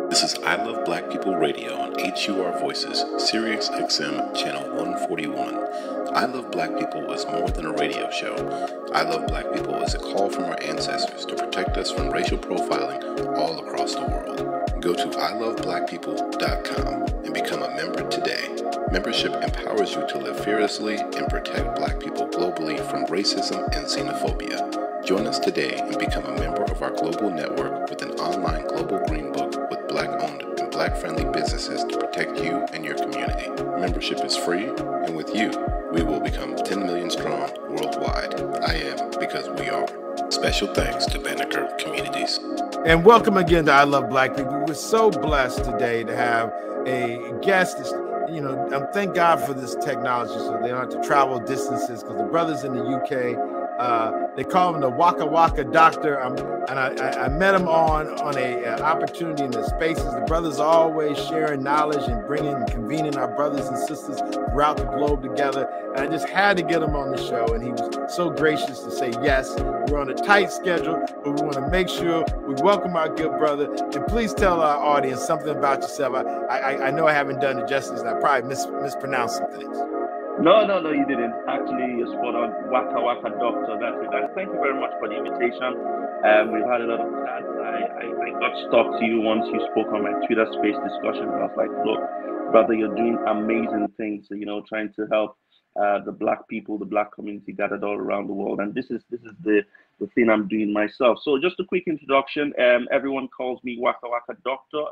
This is I Love Black People Radio on H.U.R Voices, Sirius XM Channel 141. I Love Black People is more than a radio show. I Love Black People is a call from our ancestors to protect us from racial profiling all across the world. Go to iloveblackpeople.com and become a member today. Membership empowers you to live fearlessly and protect Black people globally from racism and xenophobia. Join us today and become a member of our global network with an online global green book with Black-owned and Black-friendly businesses to protect you and your community. Membership is free, and with you, we will become 10 million strong worldwide. I am because we are. Special thanks to Banneker Communities. And welcome again to I Love Black People. We're so blessed today to have a guest. Thank God for this technology so they don't have to travel distances, because the brothers in the UK, they call him the WakaWaka doctor. I met him on a opportunity in the spaces. The brothers are always sharing knowledge and bringing and convening our brothers and sisters throughout the globe together. And I just had to get him on the show, and he was so gracious to say yes. We're on a tight schedule, but we want to make sure we welcome our good brother. And please tell our audience something about yourself. I know I haven't done it justice, and I probably mispronounced some things. No, you didn't. Actually, you're spot on. WakaWaka doctor, that's it. And thank you very much for the invitation. We've had a lot of chats. I got stuck to you once you spoke on my Twitter space discussion. I was like, look, brother, you're doing amazing things, trying to help the Black people, the Black community gathered all around the world. And this is the thing I'm doing myself. So just a quick introduction. Everyone calls me WakaWaka doctor.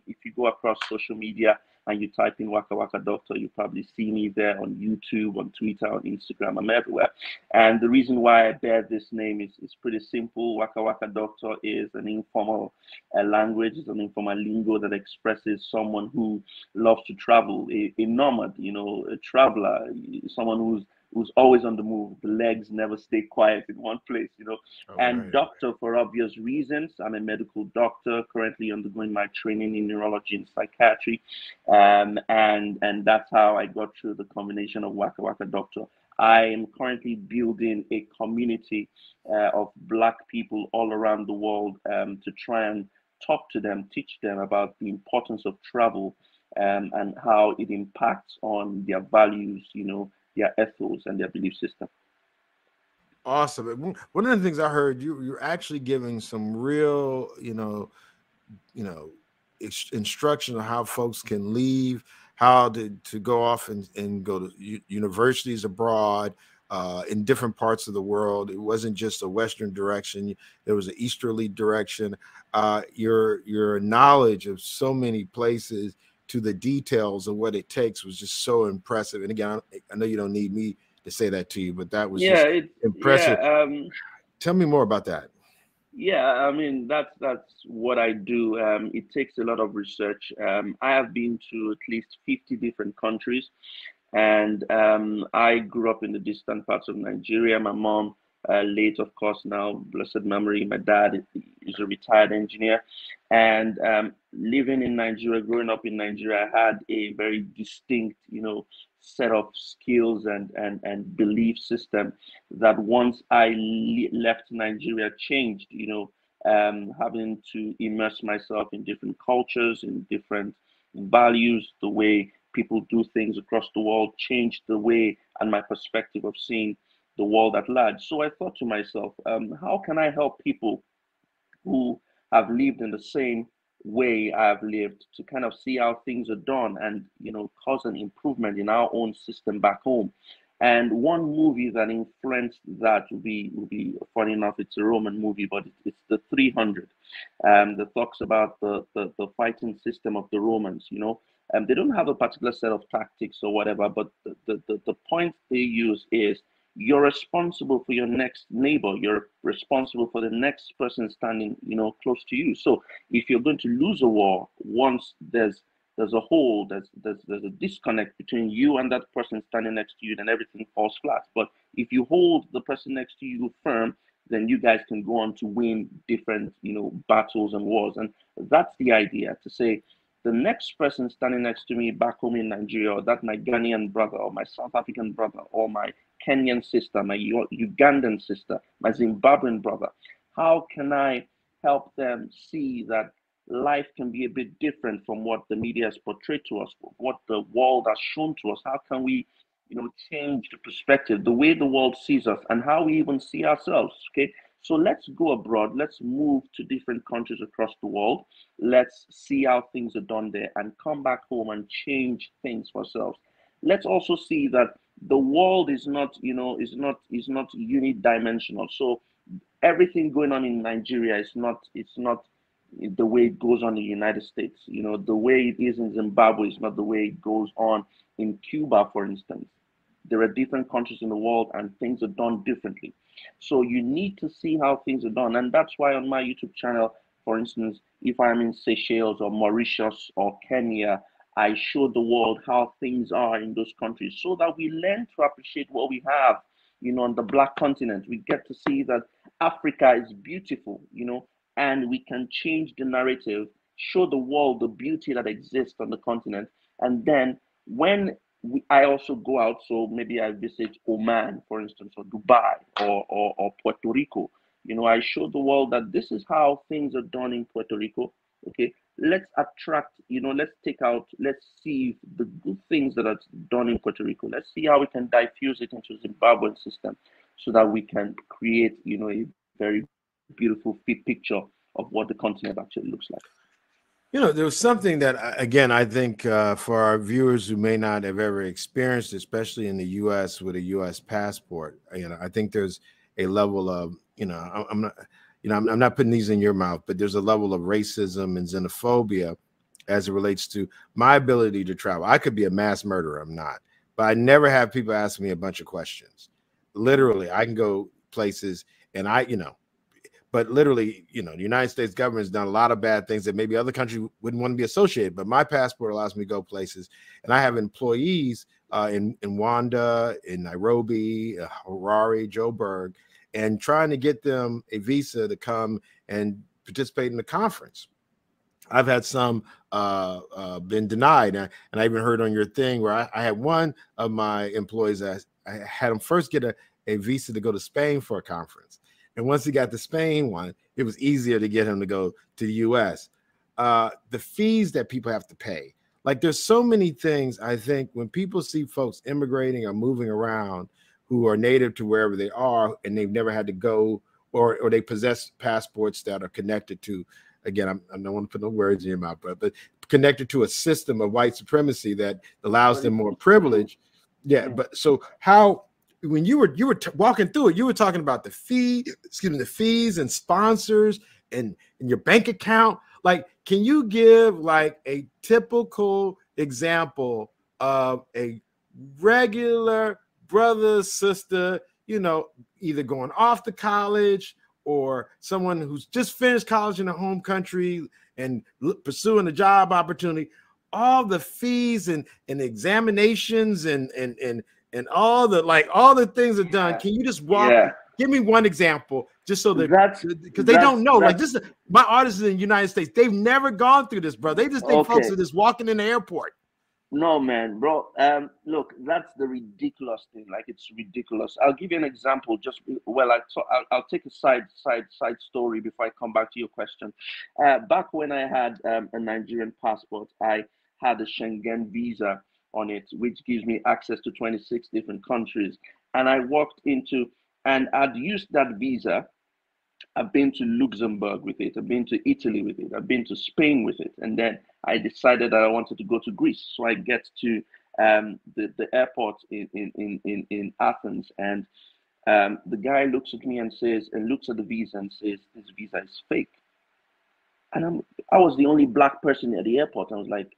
If you go across social media and you type in WakaWaka doctor, you probably see me there on YouTube, on Twitter, on Instagram. I'm everywhere. And the reason why I bear this name is pretty simple. WakaWaka doctor is an informal language. It's an informal lingo that expresses someone who loves to travel, a nomad, a traveler, someone who's always on the move. The legs never stay quiet in one place, and doctor for obvious reasons. I'm a medical doctor, currently undergoing my training in neurology and psychiatry. And that's how I got through the combination of WakaWaka doctor. I am currently building a community of Black people all around the world to try and talk to them, teach them about the importance of travel and how it impacts on their values, their ethos and their belief system. Awesome. One of the things I heard, you're actually giving some real, instruction on how folks can leave, how to go off and go to universities abroad in different parts of the world. It wasn't just a Western direction. There was an Easterly direction. Your knowledge of so many places to the details of what it takes was just so impressive. And again, I know you don't need me to say that to you, but that was just impressive. Tell me more about that. Yeah, I mean, that's what I do. It takes a lot of research. I have been to at least 50 different countries, and I grew up in the distant parts of Nigeria. My mom, late, of course, now, blessed memory. My dad is a retired engineer, and living in Nigeria, growing up in Nigeria, I had a very distinct, set of skills and belief system that once I left Nigeria changed, having to immerse myself in different cultures, in different values, the way people do things across the world changed the way and my perspective of seeing the world at large. So I thought to myself, how can I help people who have lived in the same way I've lived to kind of see how things are done and, cause an improvement in our own system back home? And one movie that influenced that will be funny enough, it's a Roman movie, but it's the 300 that talks about the fighting system of the Romans. They don't have a particular set of tactics or whatever, but the point they use is you're responsible for your next neighbor. You're responsible for the next person standing, close to you. So if you're going to lose a war, once there's a hole, there's a disconnect between you and that person standing next to you, then everything falls flat. But if you hold the person next to you firm, then you guys can go on to win different, battles and wars. And that's the idea, to say the next person standing next to me back home in Nigeria, or that my Ghanaian brother, or my South African brother, or my Kenyan sister, my Ugandan sister, my Zimbabwean brother, how can I help them see that life can be a bit different from what the media has portrayed to us, what the world has shown to us. How can we, change the perspective, the way the world sees us, and how we even see ourselves? Okay, so let's go abroad. Let's move to different countries across the world. Let's see how things are done there, and come back home and change things for ourselves. Let's also see that the world is not, is not unidimensional. So everything going on in Nigeria is not, it's not the way it goes on in the United States. The way it is in Zimbabwe is not the way it goes on in Cuba, for instance. There are different countries in the world and things are done differently. So you need to see how things are done. And that's why on my YouTube channel, for instance, if I'm in Seychelles or Mauritius or Kenya, I show the world how things are in those countries so that we learn to appreciate what we have, on the Black continent. We get to see that Africa is beautiful, and we can change the narrative, show the world the beauty that exists on the continent. And then when I also go out, so maybe I visit Oman, for instance, or Dubai, or Puerto Rico. I show the world that this is how things are done in Puerto Rico. Okay, let's attract, let's see the good things that are done in Puerto Rico. Let's see how we can diffuse it into the Zimbabwean system so that we can create, a very beautiful fit picture of what the continent actually looks like. There was something that, again, I think for our viewers who may not have ever experienced, especially in the U.S. with a U.S. passport, I think there's a level of, I'm not, I'm not putting these in your mouth, but there's a level of racism and xenophobia as it relates to my ability to travel. I could be a mass murderer, I'm not, but I never have people ask me a bunch of questions. Literally, I can go places and but literally, the United States government has done a lot of bad things that maybe other countries wouldn't want to be associated. But my passport allows me to go places. And I have employees in Rwanda, in Nairobi, Harare, Joburg, and trying to get them a visa to come and participate in the conference. I've had some been denied. And I even heard on your thing where I had one of my employees, I had him first get a visa to go to Spain for a conference. And once he got the Spain one, it was easier to get him to go to the U.S. The fees that people have to pay, like there's so many things. I think when people see folks immigrating or moving around who are native to wherever they are and they've never had to go, or they possess passports that are connected to, again, I don't want to put no words in your mouth, but connected to a system of white supremacy that allows them more privilege. Yeah, but so how? When you were walking through it, you were talking about the fees and sponsors and your bank account. Like, can you give like a typical example of a regular brother, sister, either going off to college or someone who's just finished college in a home country and pursuing a job opportunity, all the fees and examinations and all the things are done. Can you just give me one example just so that, because they don't know, like this, my artists in the United States, they've never gone through this, bro. They just think folks are just walking in the airport. No, man, bro. Look, that's the ridiculous thing. Like, it's ridiculous. I'll give you an example. I'll take a side story before I come back to your question. Back when I had a Nigerian passport, I had a Schengen visa on it, which gives me access to 26 different countries. And I walked into, and I'd used that visa. I've been to Luxembourg with it. I've been to Italy with it. I've been to Spain with it. And then I decided that I wanted to go to Greece. So I get to the airport in Athens, and the guy looks at me and looks at the visa and says, "This visa is fake." And I was the only black person at the airport. I was like,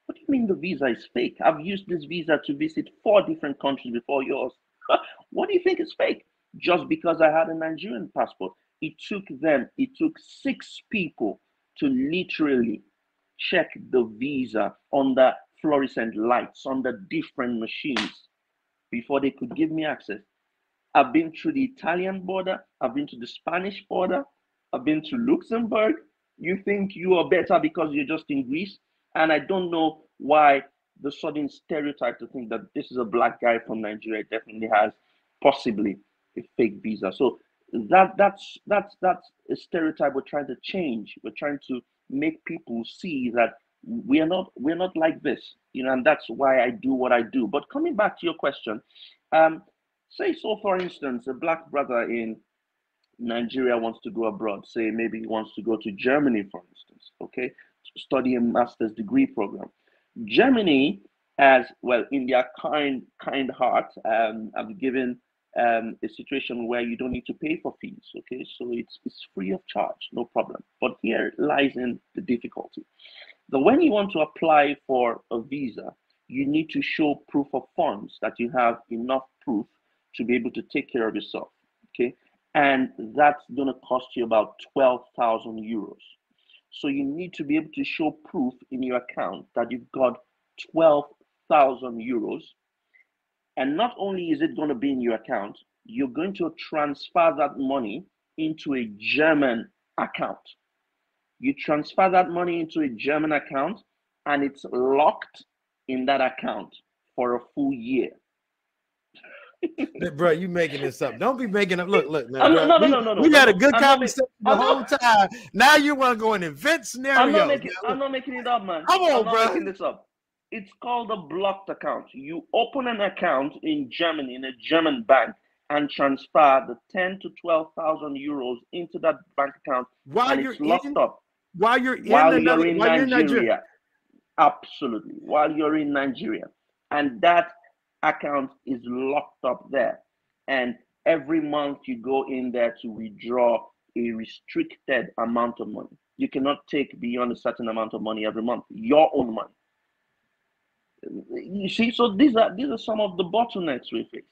"What do you mean the visa is fake? I've used this visa to visit 4 different countries before yours. What do you think is fake?" Just because I had a Nigerian passport. It took 6 people to literally check the visa under fluorescent lights, under different machines, before they could give me access. I've been through the Italian border. I've been to the Spanish border. I've been to Luxembourg. You think you are better because you're just in Greece? And I don't know why the sudden stereotype to think that this is a black guy from Nigeria definitely has possibly a fake visa. So that's a stereotype we're trying to change. We're trying to make people see that we're not like this, and that's why I do what I do. But coming back to your question, say, so for instance, a black brother in Nigeria wants to go abroad. Say maybe he wants to go to Germany, for instance, okay, to study a master's degree program. Germany, as well, in their kind heart, have given a situation where you don't need to pay for fees. Okay, so it's free of charge, no problem. But here lies in the difficulty. So when you want to apply for a visa, you need to show proof of funds, that you have enough proof to be able to take care of yourself. Okay, and that's going to cost you about 12,000 euros. So you need to be able to show proof in your account that you've got 12,000 euros. And not only is it going to be in your account, you're going to transfer that money into a German account. You transfer that money into a German account, and it's locked in that account for a full year. Bro, you making this up. Don't be making up. Look. No. We had a good conversation the whole time. Now you want to go and invent scenarios. I'm not making it up, man. Come on, I'm not making this up. It's called a blocked account. You open an account in Germany, in a German bank, and transfer the 10 to 12,000 euros into that bank account, and it's locked up. While you're in Nigeria. Absolutely. While you're in Nigeria. And that account is locked up there. And every month you go in there to withdraw a restricted amount of money. You cannot take beyond a certain amount of money every month, your own money. You see, so these are some of the bottlenecks we face.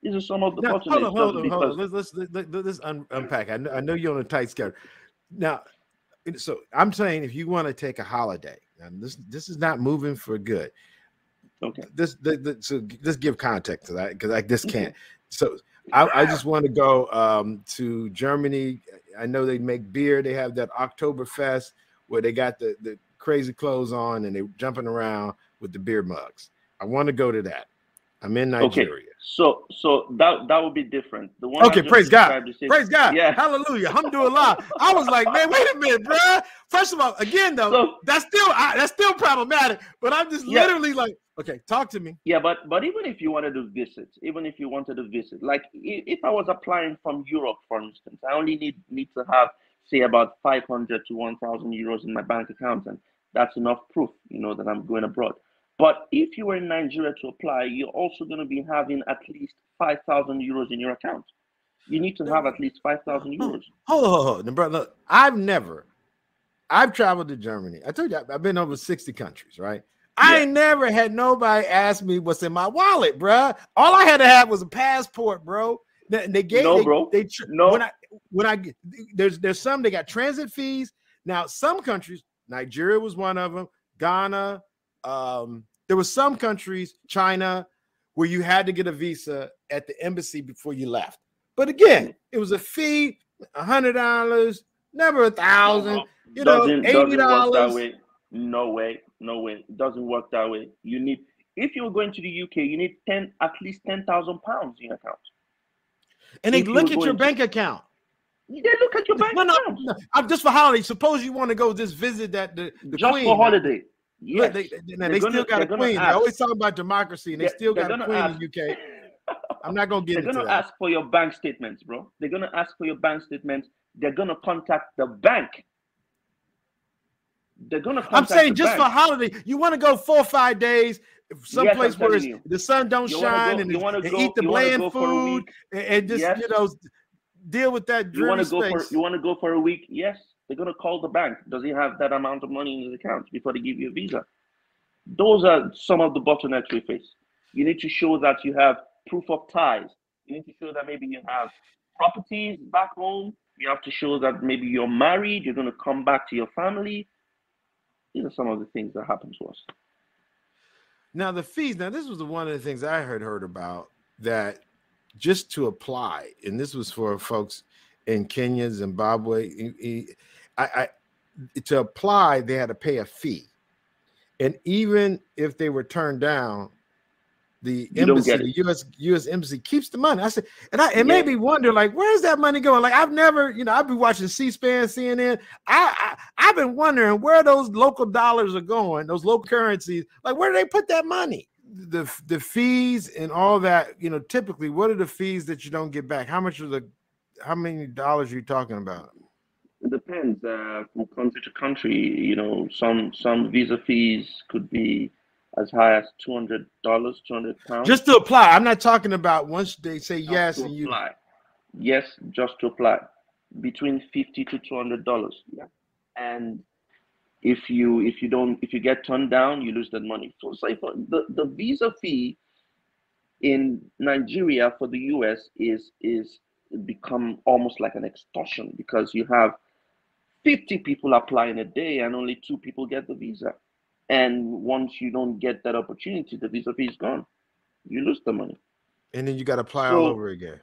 These are some of the bottlenecks. Hold on. Let's unpack. I know you're on a tight schedule. Now, so I'm saying, if you want to take a holiday, and this is not moving for good. Okay. So let's give context to that, because I just can't. So I just want to go to Germany. I know they make beer. They have that Oktoberfest where they got the crazy clothes on and they're jumping around with the beer mugs. I want to go to that. I'm in Nigeria. Okay. So that would be different. The one. Okay, praise God. Praise God. Yeah. Hallelujah. Alhamdulillah. I was like, man, wait a minute, bro. First of all, again though, so, that's still problematic. But I'm just literally like, okay, talk to me. Yeah, but even if you wanted to visit, like if I was applying from Europe, for instance, I only need to have, say, about 500 to 1,000 euros in my bank account, and that's enough proof, that I'm going abroad. But if you were in Nigeria to apply, you're also going to be having at least 5,000 euros in your account. You need to have at least 5,000 euros. Hold on, brother. I've traveled to Germany. I told you I've been over 60 countries, right? Yeah. I ain't never had nobody ask me what's in my wallet, bro. All I had to have was a passport, bro. They gave there's some, they got transit fees. Now, some countries, Nigeria was one of them, Ghana. There were some countries, China, where you had to get a visa at the embassy before you left. But again, it was a fee, $100, never $1,000, $80. No way. It doesn't work that way. If you're going to the UK, you need at least 10,000 pounds in your account. And they look at your bank account. They look at your bank account. No. I'm just for holiday. Suppose you want to go just visit the just queen. For holiday. Yes. They still got a queen. They always talk about democracy, and they still got a queen in the UK. I'm not going to get into that. They're going to ask for your bank statements, bro. They're going to ask for your bank statements. They're going to contact the bank. I'm saying just for holiday, you want to go 4 or 5 days, someplace where the sun don't shine, and eat the bland food, and just deal with that dreary space. You want to go for a week? Yes. They're going to call the bank. Does he have that amount of money in his account before they give you a visa? Those are some of the bottlenecks we face. You need to show that you have proof of ties. You need to show that maybe you have properties back home. You have to show that maybe you're married. You're going to come back to your family. These are some of the things that happen to us. Now, the fees. Now, this was one of the things I heard about, that just to apply, and this was for folks in Kenya, Zimbabwe, to apply, they had to pay a fee. And even if they were turned down, the You don't embassy, get it. the U.S. embassy keeps the money. I said, and it Yeah. made me wonder, like, where's that money going? Like, I've never, I've been watching C-SPAN, CNN. I've been wondering where those local dollars are going, those local currencies. Like, where do they put that money? The fees and all that, typically, what are the fees that you don't get back? How many dollars are you talking about? It depends from country to country. Some visa fees could be as high as $200, £200. Just to apply. I'm not talking about once they say Just yes to and you. apply. Yes, just to apply. Between $50 to $200. Yeah. And if you get turned down, you lose that money. So say for the visa fee in Nigeria for the US is become almost like an extortion, because you have 50 people applying a day and only 2 people get the visa. And once you don't get that opportunity, the visa fee is gone. You lose the money. And then you got to apply all over again.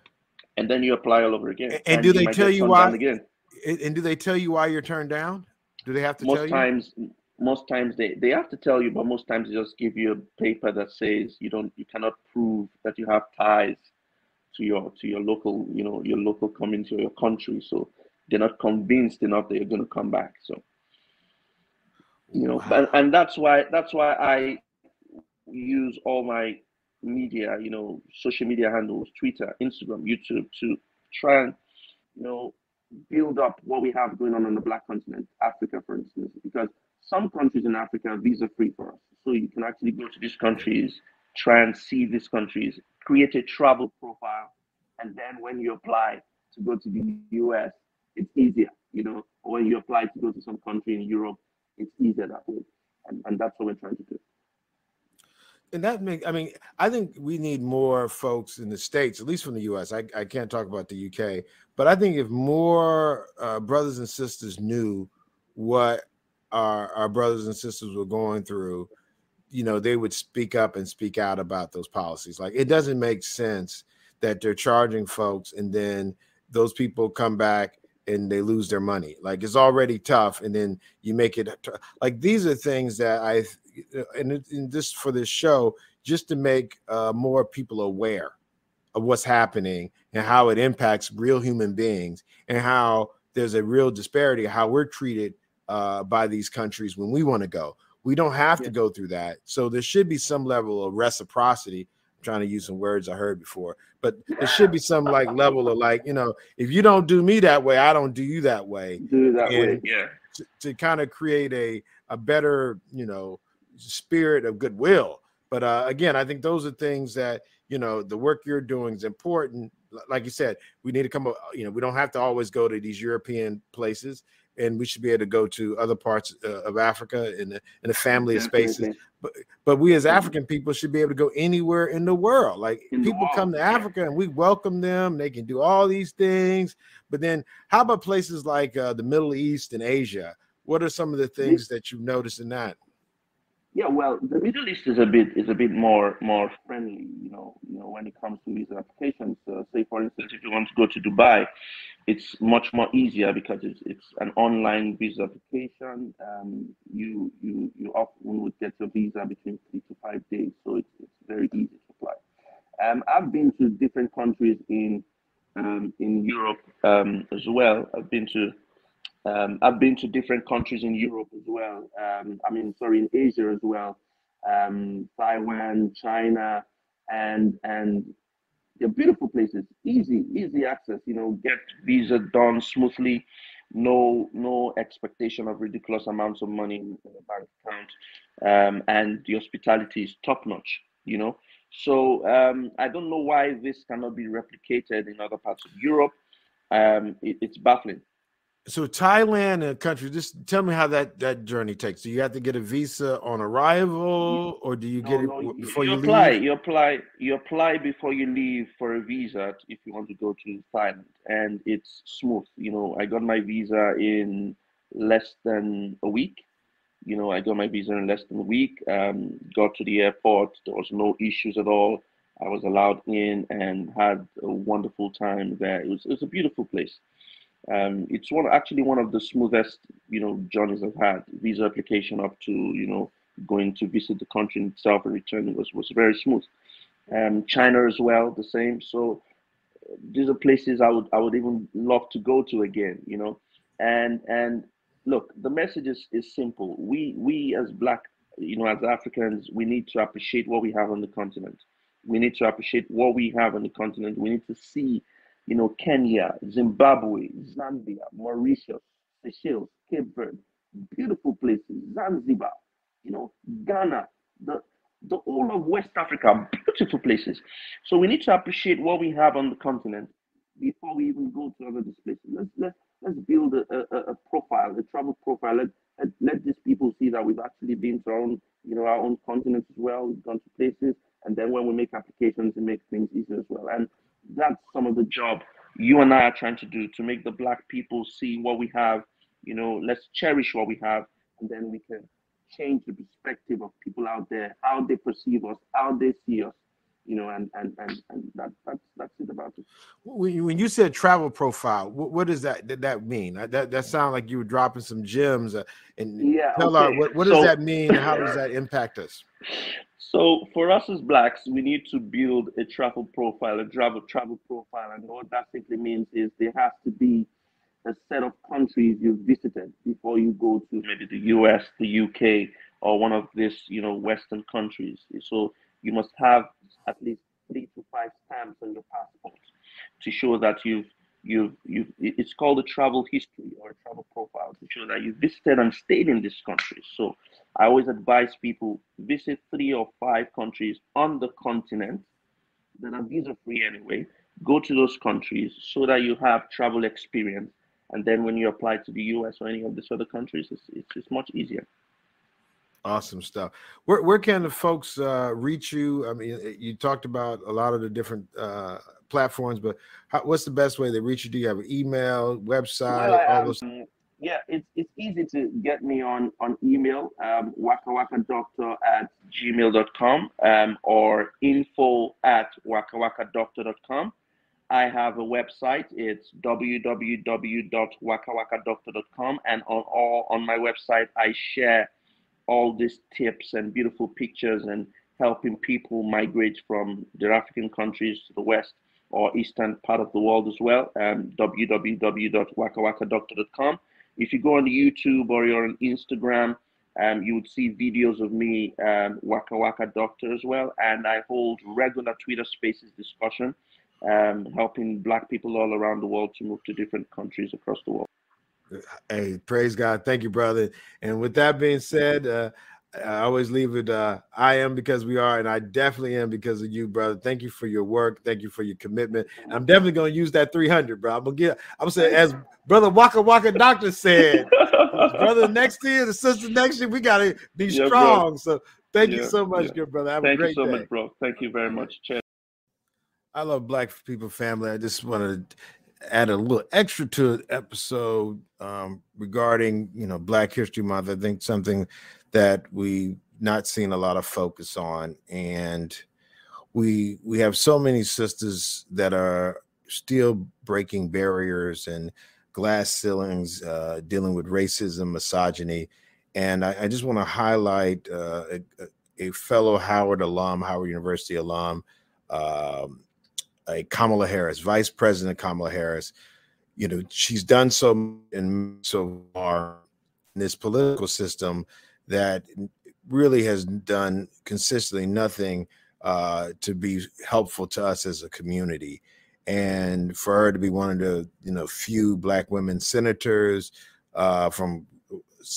And then you apply all over again. And do they tell you why? Again. And do they tell you why you're turned down? Do they have to tell you? Most times they have to tell you, but most times they just give you a paper that says you cannot prove that you have ties to your local, your local community or your country. So they're not convinced enough that you're going to come back. So, wow. and that's why I use all my media, social media handles, Twitter, Instagram, YouTube, to try and, build up what we have going on the Black continent, Africa, for instance, because some countries in Africa are visa free for us. So you can actually go to these countries, try and see these countries, create a travel profile, and then when you apply to go to the US, it's easier, or when you apply to go to some country in Europe, it's easier that way. And that's what we're trying to do. And I think we need more folks in the States, at least from the US. I can't talk about the UK, but I think if more brothers and sisters knew what our brothers and sisters were going through, they would speak up and speak out about those policies. Like, it doesn't make sense that they're charging folks and then those people come back and they lose their money. Like, it's already tough, and then you make it like, these are things that and this for this show, just to make more people aware of what's happening and how it impacts real human beings, and how there's a real disparity of how we're treated by these countries when we want to go. We don't have to go through that. So there should be some level of reciprocity. I'm trying to use some words I heard before, but there should be some level of if you don't do me that way, I don't do you that way. To kind of create a better, spirit of goodwill. But again, I think those are things that, the work you're doing is important. Like you said, we need to come up, we don't have to always go to these European places, and we should be able to go to other parts of Africa in a family of spaces. But we as African people should be able to go anywhere in the world. Like, people come to Africa and we welcome them. They can do all these things. But then how about places like the Middle East and Asia? What are some of the things that you've noticed in that? Yeah, well, the Middle East is a bit more friendly, when it comes to visa applications. Say, for instance, if you want to go to Dubai, it's much more easier because it's an online visa application. You often would get your visa between 3 to 5 days, so it's very easy to apply. I've been to different countries in Europe as well. I've been to different countries in Europe as well. In Asia as well. Taiwan, China, and they're beautiful places. Easy access. Get visa done smoothly. No expectation of ridiculous amounts of money in the bank account. And the hospitality is top notch. So I don't know why this cannot be replicated in other parts of Europe. It's baffling. So Thailand, a country, just tell me how that journey takes. Do you have to get a visa on arrival, or do you get it before you leave? You apply before you leave for a visa if you want to go to Thailand, and it's smooth. I got my visa in less than a week. I got my visa in less than a week. Got to the airport. There was no issues at all. I was allowed in and had a wonderful time there. It was a beautiful place. It's one of the smoothest, journeys I've had. Visa application up to, going to visit the country itself and returning was very smooth. China as well, the same. So these are places I would even love to go to again, you know. And look, the message is simple. We as black, you know, as Africans, we need to appreciate what we have on the continent. We need to appreciate what we have on the continent. We need to see, you know, Kenya, Zimbabwe, Zambia, Mauritius, Seychelles, Cape Verde, beautiful places, Zanzibar, you know, Ghana, the the whole of West Africa, beautiful places. So we need to appreciate what we have on the continent before we even go to other places. Let's build a profile, a travel profile. Let these people see that we've actually been to our own, you know, our own continent as well. We've gone to places, and then when we make applications, it makes things easier as well. And that's some of the job you and I are trying to do, to make the black people see what we have. You know, let's cherish what we have, and then we can change the perspective of people out there, how they perceive us, how they see us, you know, and that's it about it. When you said travel profile, what does that mean? That sounds like you were dropping some gems. And yeah, tell okay. what does that mean, and how does that impact us? So for us as blacks, we need to build a travel profile, a travel profile, and what that simply means is there has to be a set of countries you've visited before you go to maybe the US, the UK, or one of these, you know, Western countries. So you must have at least 3 to 5 stamps on your passport to show that you've it's called a travel history or a travel profile, to show that you visited and stayed in this country. So I always advise people visit 3 or 5 countries on the continent that are visa free anyway. Go to those countries so that you have travel experience, and then when you apply to the US or any of these other countries, it's much easier. Awesome stuff. Where can the folks reach you? I mean, you talked about a lot of the different platforms, but what's the best way to reach you? Do you have an email, website, Well, all those? yeah, it's easy to get me on email, wakawakadoctor@gmail.com, or info@wakawakadoctor.com. I have a website. It's www.wakawakadoctor.com, and on my website I share all these tips and beautiful pictures and helping people migrate from their African countries to the West or Eastern part of the world as well. www.wakawakadoctor.com. If you go on YouTube or you're on Instagram, you would see videos of me, Waka Waka Doctor as well. And I hold regular Twitter Spaces discussion, helping Black people all around the world to move to different countries across the world. Hey, praise God. Thank you, brother. And with that being said, I always leave it, I am because we are, and I definitely am because of you, brother. Thank you for your work. Thank you for your commitment. I'm definitely going to use that 300, bro. I'm going to say, as brother Waka Waka Doctor said, brother next year, the sister next year, we got to be strong. Bro. So thank you so much, good brother. Have a great day. Thank you so much, bro. Thank you very much. Cheers. I love Black people family. I just wanted to add a little extra to an episode regarding, Black History Month. I think something that we've not seen a lot of focus on, and we have so many sisters that are still breaking barriers and glass ceilings, dealing with racism, misogyny. And I just want to highlight a fellow Howard University alum, Kamala Harris, Vice President Kamala Harris. She's done so far in this political system that really has done consistently nothing to be helpful to us as a community. And for her to be one of the few Black women senators from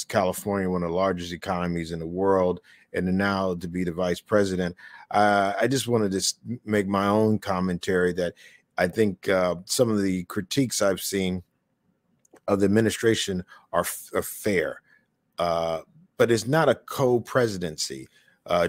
California, one of the largest economies in the world, and now to be the vice president, I just wanted to make my own commentary that I think some of the critiques I've seen of the administration are fair, but it's not a co-presidency.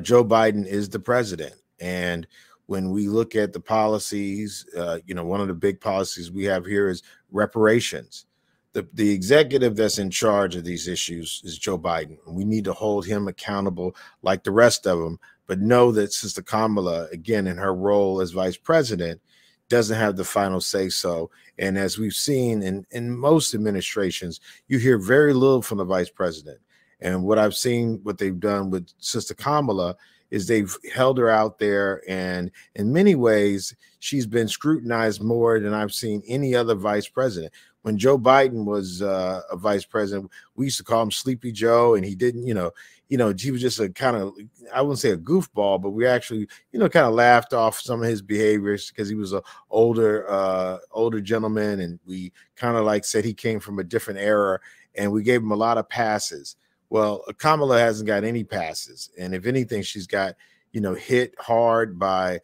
Joe Biden is the president, and when we look at the policies, one of the big policies we have here is reparations. The executive that's in charge of these issues is Joe Biden. We need to hold him accountable like the rest of them, but know that Sister Kamala, again, in her role as vice president, doesn't have the final say so. And as we've seen in most administrations, you hear very little from the vice president. And what I've seen, what they've done with Sister Kamala is they've held her out there, and in many ways, she's been scrutinized more than I've seen any other vice president. When Joe Biden was a vice president, we used to call him Sleepy Joe, and he didn't, he was just a kind of, I wouldn't say a goofball, but we actually, kind of laughed off some of his behaviors because he was a older gentleman, and we kind of like said he came from a different era, and we gave him a lot of passes. Well, Kamala hasn't got any passes, and if anything, she's got, hit hard by,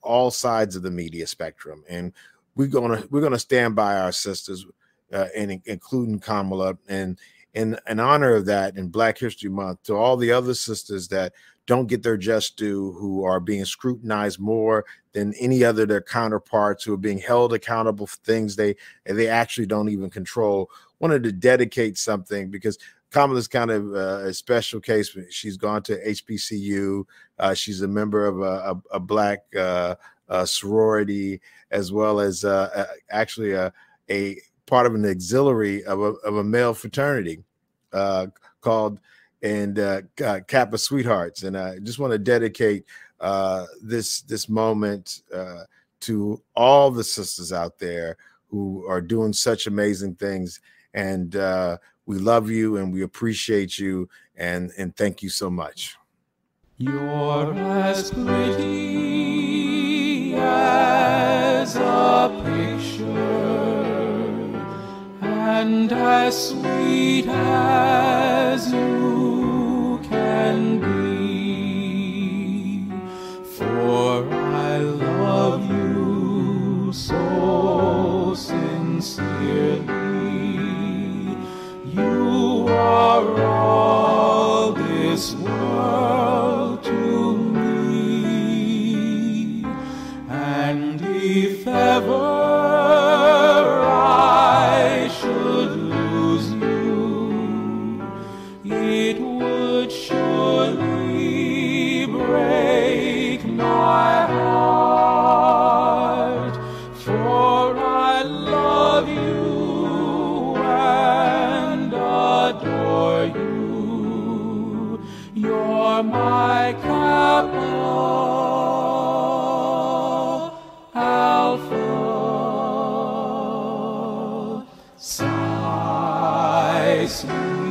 all sides of the media spectrum, and we're gonna stand by our sisters, and including Kamala, and in honor of that, in Black History Month, to all the other sisters that don't get their just due, who are being scrutinized more than any other their counterparts, who are being held accountable for things they actually don't even control. Wanted to dedicate something because Kamala's kind of a special case. She's gone to HBCU. She's a member of a Black sorority, as well as actually a part of an auxiliary of a male fraternity called Kappa Sweethearts. And I just want to dedicate this moment to all the sisters out there who are doing such amazing things. And we love you and we appreciate you, and thank you so much. You're as pretty as a picture, and as sweet as you can be, for I love you so sincerely. You are all this world to me, and if ever I should lose you, it would surely break my heart, for I love you and adore you. You're my Kappa Alpha Psi Sigma.